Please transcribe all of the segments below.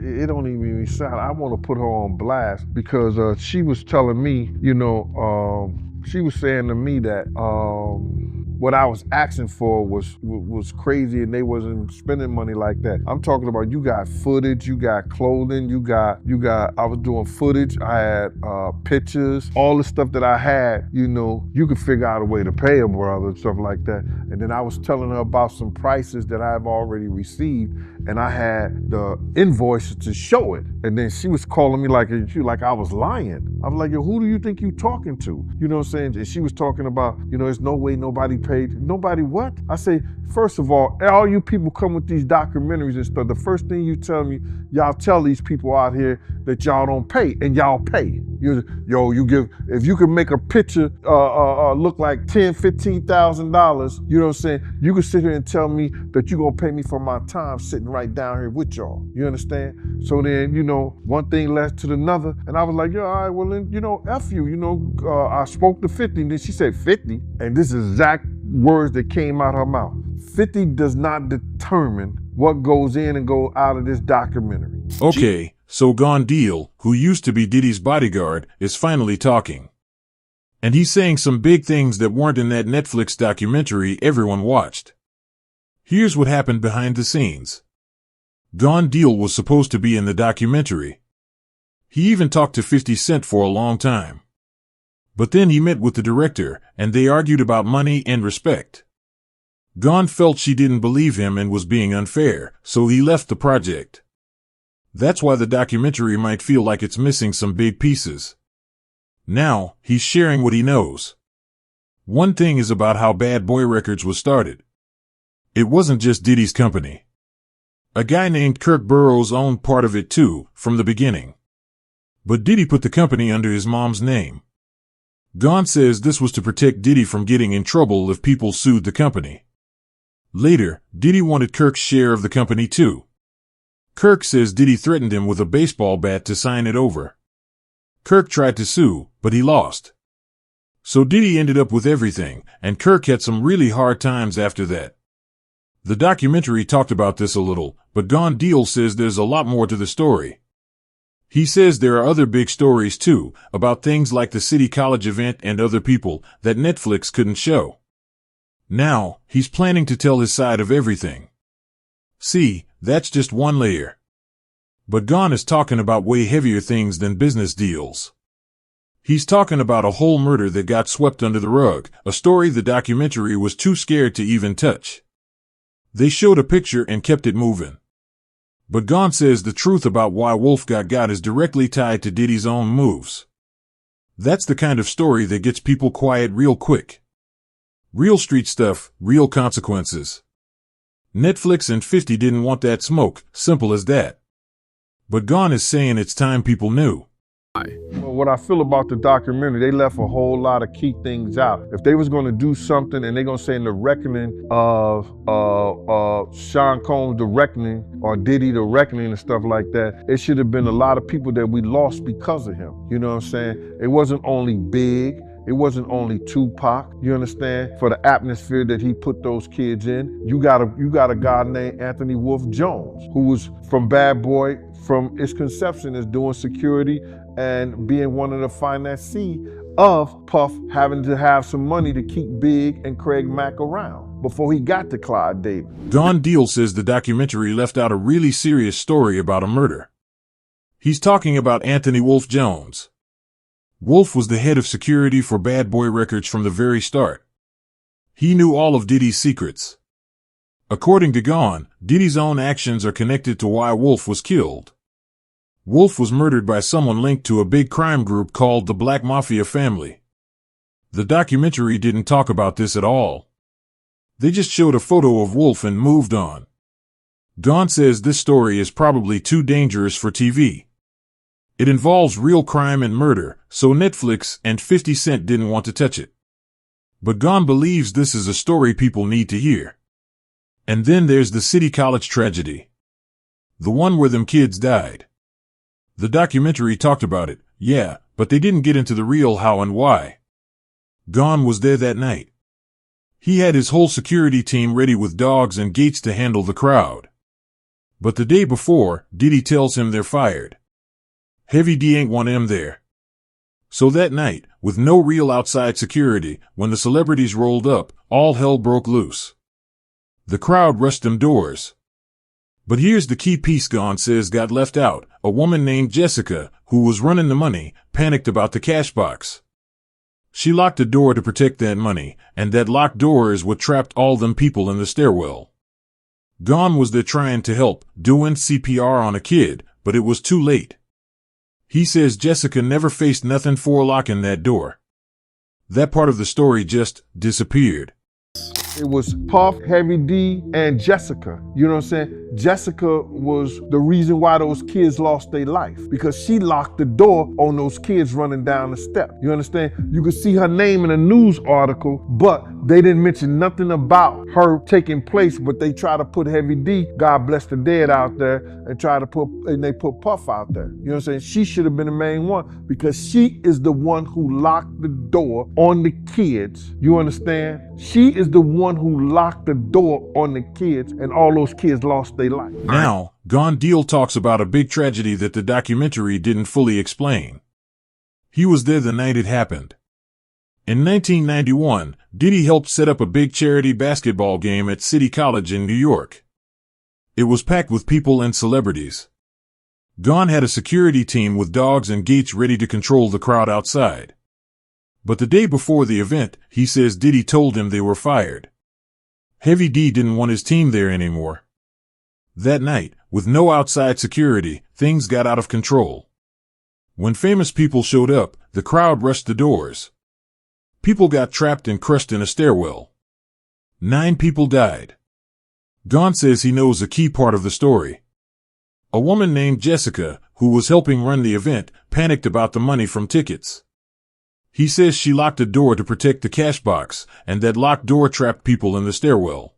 it don't even mean sound. I want to put her on blast because she was telling me, she was saying to me that what I was asking for was crazy and they wasn't spending money like that. I'm talking about you got footage, you got clothing, you got, I was doing footage, I had pictures, all the stuff that I had, you could figure out a way to pay a brother and stuff like that. And then I was telling her about some prices that I've already received and I had the invoices to show it. And then she was calling me like I was lying. I was like, yo, who do you think you talking to? You know what I'm saying? And she was talking about, there's no way nobody paid. Nobody what? I say, first of all you people come with these documentaries and stuff, the first thing you tell me, y'all tell these people out here that y'all don't pay, and y'all pay. You give, if you can make a picture look like $10,000, $15,000, you know what I'm saying? You can sit here and tell me that you're gonna pay me for my time sitting right down here with y'all. You understand? So then, one thing led to another, and I was like, yo, all right, well then, F you, I spoke to 50, and then she said 50, and this is exact words that came out her mouth. 50 does not determine what goes in and go out of this documentary. Okay, so Gone Deal, who used to be Diddy's bodyguard, is finally talking. And he's saying some big things that weren't in that Netflix documentary everyone watched. Here's what happened behind the scenes. Gone Deal was supposed to be in the documentary. He even talked to 50 Cent for a long time. But then he met with the director, and they argued about money and respect. Gone felt she didn't believe him and was being unfair, so he left the project. That's why the documentary might feel like it's missing some big pieces. Now, he's sharing what he knows. One thing is about how Bad Boy Records was started. It wasn't just Diddy's company. A guy named Kirk Burroughs owned part of it too, from the beginning. But Diddy put the company under his mom's name. Gone says this was to protect Diddy from getting in trouble if people sued the company. Later, Diddy wanted Kirk's share of the company too. Kirk says Diddy threatened him with a baseball bat to sign it over. Kirk tried to sue, but he lost. So Diddy ended up with everything, and Kirk had some really hard times after that. The documentary talked about this a little, but Gone Deal says there's a lot more to the story. He says there are other big stories too, about things like the City College event and other people that Netflix couldn't show. Now, he's planning to tell his side of everything. See, that's just one layer. But Gone is talking about way heavier things than business deals. He's talking about a whole murder that got swept under the rug, a story the documentary was too scared to even touch. They showed a picture and kept it moving. But Gone says the truth about why Wolf got is directly tied to Diddy's own moves. That's the kind of story that gets people quiet real quick. Real street stuff, real consequences. Netflix and 50 didn't want that smoke, simple as that. But Gone is saying it's time people knew. Well, what I feel about the documentary, they left a whole lot of key things out. If they was going to do something and they're going to say in the reckoning of Sean Combs, the reckoning, or Diddy, the reckoning and stuff like that, it should have been a lot of people that we lost because of him. You know what I'm saying? It wasn't only Big. It wasn't only Tupac, you understand? For the atmosphere that he put those kids in. You got a guy named Anthony Wolf Jones, who was from Bad Boy, from its conception as doing security and being one of the financiers of Puff having to have some money to keep Big and Craig Mack around before he got to Clyde Davis. Gone Deal says the documentary left out a really serious story about a murder. He's talking about Anthony Wolf Jones. Wolf was the head of security for Bad Boy Records from the very start. He knew all of Diddy's secrets. According to Gone, Diddy's own actions are connected to why Wolf was killed. Wolf was murdered by someone linked to a big crime group called the Black Mafia Family. The documentary didn't talk about this at all. They just showed a photo of Wolf and moved on. Gone says this story is probably too dangerous for TV. It involves real crime and murder, so Netflix and 50 Cent didn't want to touch it. But Gone believes this is a story people need to hear. And then there's the City College tragedy. The one where them kids died. The documentary talked about it, yeah, but they didn't get into the real how and why. Gone was there that night. He had his whole security team ready with dogs and gates to handle the crowd. But the day before, Diddy tells him they're fired. Heavy D ain't want him there. So that night, with no real outside security, when the celebrities rolled up, all hell broke loose. The crowd rushed them doors. But here's the key piece Gon says got left out. A woman named Jessica, who was running the money, panicked about the cash box. She locked the door to protect that money, and that locked door is what trapped all them people in the stairwell. Gon was there trying to help, doing CPR on a kid, but it was too late. He says Jessica never faced nothing for locking that door. That part of the story just disappeared. It was Puff, Heavy D, and Jessica. You know what I'm saying? Jessica was the reason why those kids lost their life, because she locked the door on those kids running down the step. You understand? You could see her name in a news article, but they didn't mention nothing about her taking place, but they try to put Heavy D, God bless the dead, out there, and they put Puff out there. You know what I'm saying? She should have been the main one, because she is the one who locked the door on the kids. You understand? She is the one who locked the door on the kids, and all those kids lost their life. Now, Gon Deal talks about a big tragedy that the documentary didn't fully explain. He was there the night it happened. In 1991, Diddy helped set up a big charity basketball game at City College in New York. It was packed with people and celebrities. Gon had a security team with dogs and gates ready to control the crowd outside. But the day before the event, he says Diddy told him they were fired. Heavy D didn't want his team there anymore. That night, with no outside security, things got out of control. When famous people showed up, the crowd rushed the doors. People got trapped and crushed in a stairwell. 9 people died. Gon says he knows a key part of the story. A woman named Jessica, who was helping run the event, panicked about the money from tickets. He says she locked a door to protect the cash box, and that locked door trapped people in the stairwell.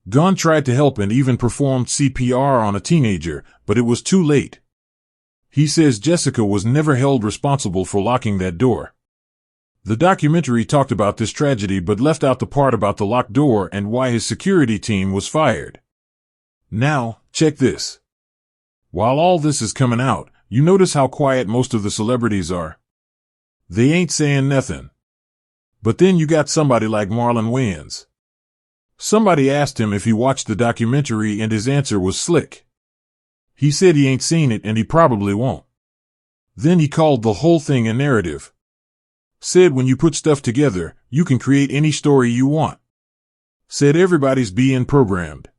Gon tried to help and even performed CPR on a teenager, but it was too late. He says Jessica was never held responsible for locking that door. The documentary talked about this tragedy but left out the part about the locked door and why his security team was fired. Now, check this. While all this is coming out, you notice how quiet most of the celebrities are. They ain't saying nothing. But then you got somebody like Marlon Wayans. Somebody asked him if he watched the documentary and his answer was slick. He said he ain't seen it and he probably won't. Then he called the whole thing a narrative. Said when you put stuff together, you can create any story you want. Said everybody's being programmed.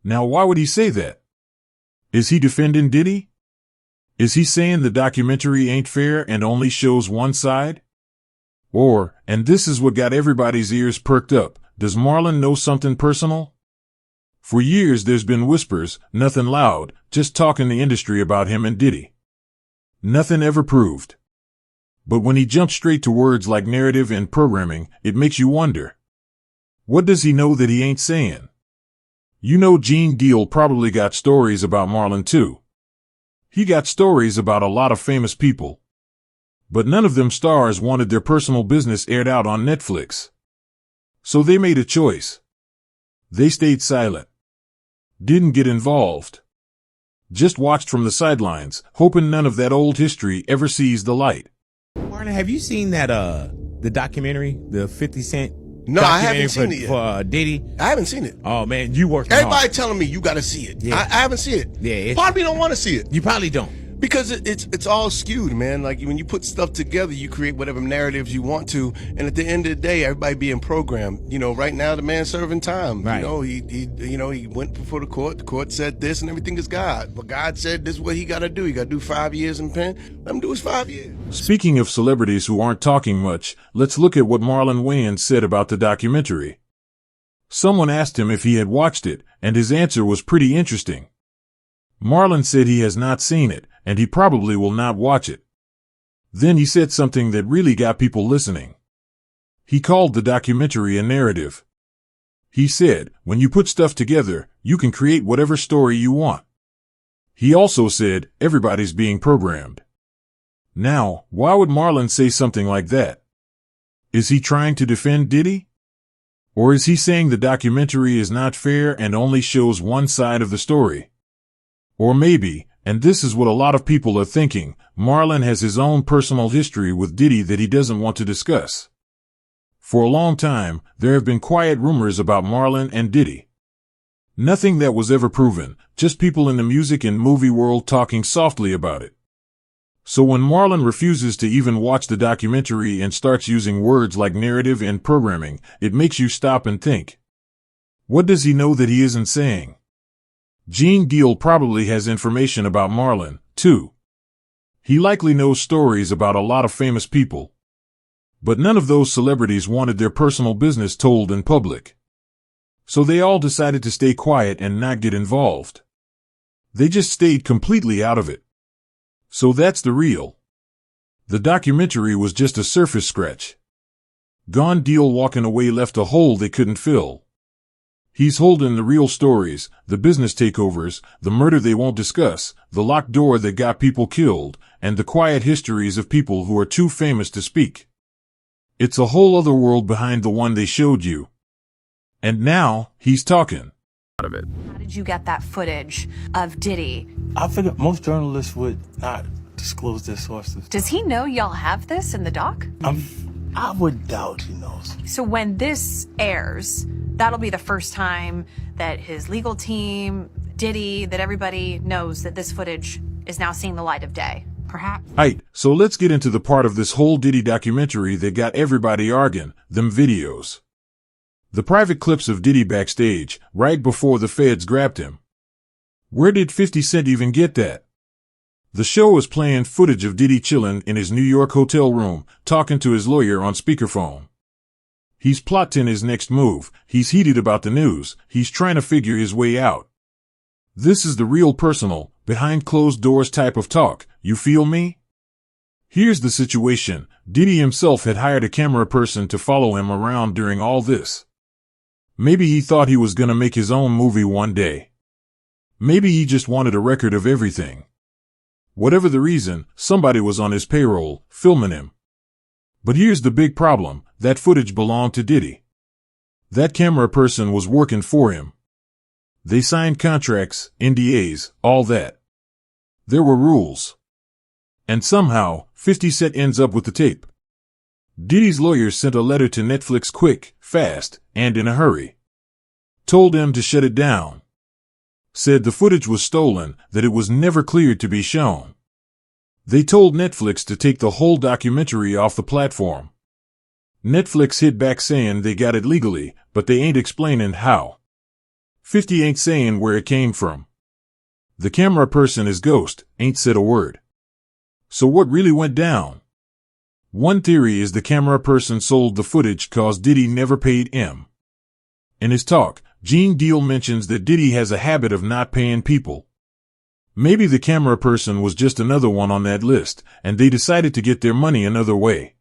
Now why would he say that? Is he defending Diddy? Is he saying the documentary ain't fair and only shows one side? Or, and this is what got everybody's ears perked up, does Marlon know something personal? For years there's been whispers, nothing loud, just talk in the industry about him and Diddy. Nothing ever proved. But when he jumps straight to words like narrative and programming, it makes you wonder. What does he know that he ain't saying? You know Gene Deal probably got stories about Marlon too. He got stories about a lot of famous people. But none of them stars wanted their personal business aired out on Netflix. So they made a choice. They stayed silent. Didn't get involved. Just watched from the sidelines, hoping none of that old history ever sees the light. Marlon, have you seen that the documentary, the 50 Cent? No, I haven't seen it yet. For Diddy? I haven't seen it. Oh man, you working Everybody hard. telling me you got to see it. Yeah. I haven't seen it. Yeah, Part of me don't want to see it You probably don't. because it's all skewed, man. Like when you put stuff together, you create whatever narratives you want to, and at the end of the day, everybody being programmed. You know, right now the man's serving time. Right. You know, he went before the court. The court said this, and everything is God. But God said this is what he got to do. He got to do 5 years in pen. Let him do his 5 years. Speaking of celebrities who aren't talking much, let's look at what Marlon Wayans said about the documentary. Someone asked him if he had watched it, and his answer was pretty interesting. Marlon said he has not seen it, and he probably will not watch it. Then he said something that really got people listening. He called the documentary a narrative. He said, when you put stuff together, you can create whatever story you want. He also said, everybody's being programmed. Now, why would Marlon say something like that? Is he trying to defend Diddy? Or is he saying the documentary is not fair and only shows one side of the story? Or maybe, and this is what a lot of people are thinking, Marlon has his own personal history with Diddy that he doesn't want to discuss. For a long time, there have been quiet rumors about Marlon and Diddy. Nothing that was ever proven, just people in the music and movie world talking softly about it. So when Marlon refuses to even watch the documentary and starts using words like narrative and programming, it makes you stop and think. What does he know that he isn't saying? Gene Deal probably has information about Marlon, too. He likely knows stories about a lot of famous people. But none of those celebrities wanted their personal business told in public. So they all decided to stay quiet and not get involved. They just stayed completely out of it. So that's the real. The documentary was just a surface scratch. Gone Deal walking away left a hole they couldn't fill. He's holding the real stories, the business takeovers, the murder they won't discuss, the locked door that got people killed, and the quiet histories of people who are too famous to speak. It's a whole other world behind the one they showed you. And now, he's talking. How did you get that footage of Diddy? I figured most journalists would not disclose their sources. Does he know y'all have this in the doc? I would doubt he knows. So when this airs, that'll be the first time that his legal team, Diddy, that everybody knows that this footage is now seeing the light of day. Perhaps. Right, so let's get into the part of this whole Diddy documentary that got everybody arguing, them videos. The private clips of Diddy backstage, right before the feds grabbed him. Where did 50 Cent even get that? The show is playing footage of Diddy chilling in his New York hotel room, talking to his lawyer on speakerphone. He's plotting his next move, he's heated about the news, he's trying to figure his way out. This is the real personal, behind closed doors type of talk, you feel me? Here's the situation, Diddy himself had hired a camera person to follow him around during all this. Maybe he thought he was gonna make his own movie one day. Maybe he just wanted a record of everything. Whatever the reason, somebody was on his payroll, filming him. But here's the big problem, that footage belonged to Diddy. That camera person was working for him. They signed contracts, NDAs, all that. There were rules. And somehow, 50 Cent ends up with the tape. Diddy's lawyers sent a letter to Netflix quick, fast, and in a hurry. Told them to shut it down. Said the footage was stolen, that it was never cleared to be shown. They told Netflix to take the whole documentary off the platform. Netflix hit back saying they got it legally, but they ain't explaining how. 50 ain't saying where it came from. The camera person is ghost, ain't said a word. So what really went down? One theory is the camera person sold the footage cause Diddy never paid him. In his talk, Gene Deal mentions that Diddy has a habit of not paying people. Maybe the camera person was just another one on that list, and they decided to get their money another way.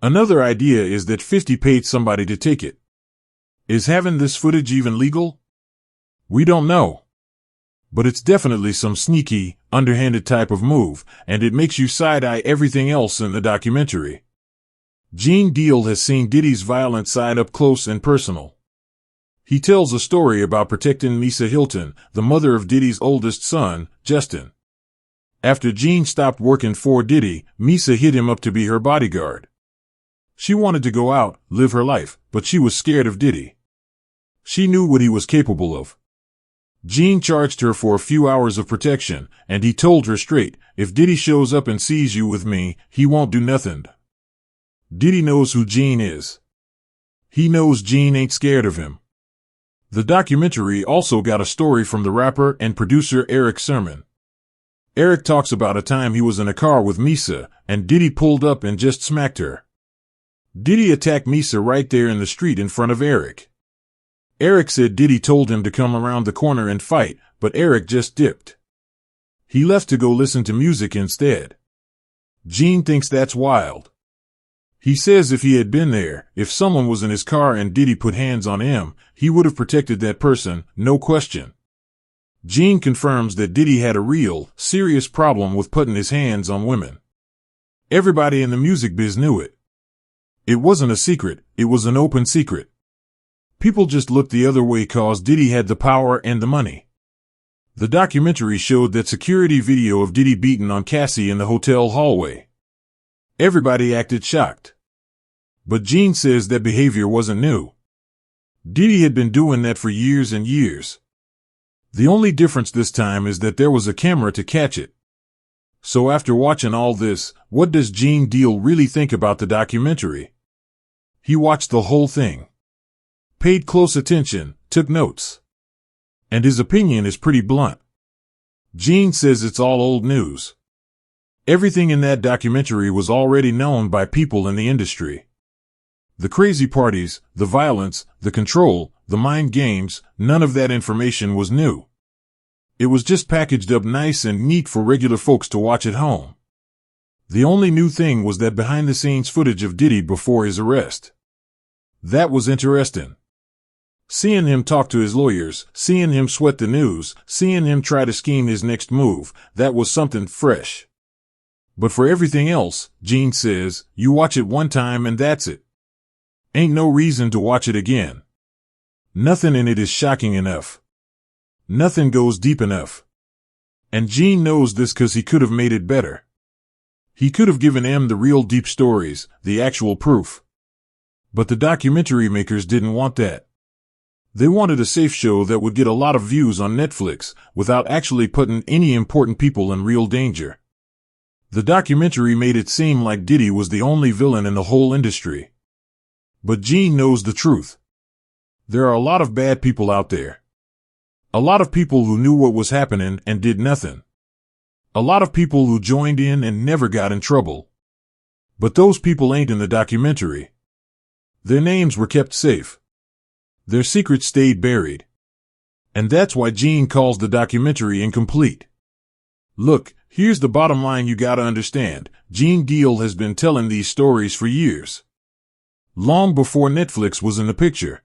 Another idea is that 50 paid somebody to take it. Is having this footage even legal? We don't know. But it's definitely some sneaky, underhanded type of move, and it makes you side-eye everything else in the documentary. Gene Deal has seen Diddy's violent side up close and personal. He tells a story about protecting Lisa Hilton, the mother of Diddy's oldest son, Justin. After Gene stopped working for Diddy, Misa hit him up to be her bodyguard. She wanted to go out, live her life, but she was scared of Diddy. She knew what he was capable of. Gene charged her for a few hours of protection, and he told her straight, if Diddy shows up and sees you with me, he won't do nothing. Diddy knows who Gene is. He knows Gene ain't scared of him. The documentary also got a story from the rapper and producer Eric Sermon. Eric talks about a time he was in a car with Misa, and Diddy pulled up and just smacked her. Diddy attacked Misa right there in the street in front of Eric. Eric said Diddy told him to come around the corner and fight, but Eric just dipped. He left to go listen to music instead. Gene thinks that's wild. He says if he had been there, if someone was in his car and Diddy put hands on him, he would have protected that person, no question. Gene confirms that Diddy had a real, serious problem with putting his hands on women. Everybody in the music biz knew it. It wasn't a secret, it was an open secret. People just looked the other way cause Diddy had the power and the money. The documentary showed that security video of Diddy beating on Cassie in the hotel hallway. Everybody acted shocked. But Gene says that behavior wasn't new. Diddy had been doing that for years and years. The only difference this time is that there was a camera to catch it. So after watching all this, what does Gene Deal really think about the documentary? He watched the whole thing, paid close attention, took notes. And his opinion is pretty blunt. Gene says it's all old news. Everything in that documentary was already known by people in the industry. The crazy parties, the violence, the control, the mind games, none of that information was new. It was just packaged up nice and neat for regular folks to watch at home. The only new thing was that behind-the-scenes footage of Diddy before his arrest. That was interesting. Seeing him talk to his lawyers, seeing him sweat the news, seeing him try to scheme his next move, that was something fresh. But for everything else, Gene says, you watch it one time and that's it. Ain't no reason to watch it again. Nothing in it is shocking enough. Nothing goes deep enough. And Gene knows this because he could have made it better. He could have given M the real deep stories, the actual proof. But the documentary makers didn't want that. They wanted a safe show that would get a lot of views on Netflix without actually putting any important people in real danger. The documentary made it seem like Diddy was the only villain in the whole industry. But Gene knows the truth. There are a lot of bad people out there. A lot of people who knew what was happening and did nothing. A lot of people who joined in and never got in trouble. But those people ain't in the documentary. Their names were kept safe. Their secrets stayed buried. And that's why Gene calls the documentary incomplete. Look, here's the bottom line you gotta understand. Gene Deal has been telling these stories for years. Long before Netflix was in the picture.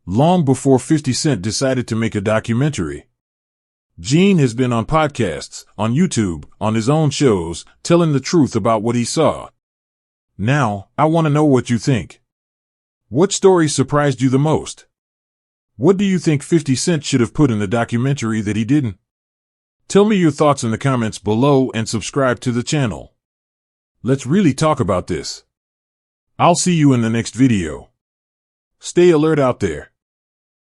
Long before 50 Cent decided to make a documentary. Gene has been on podcasts, on YouTube, on his own shows, telling the truth about what he saw. Now, I want to know what you think. What story surprised you the most? What do you think 50 Cent should have put in the documentary that he didn't? Tell me your thoughts in the comments below and subscribe to the channel. Let's really talk about this. I'll see you in the next video. Stay alert out there.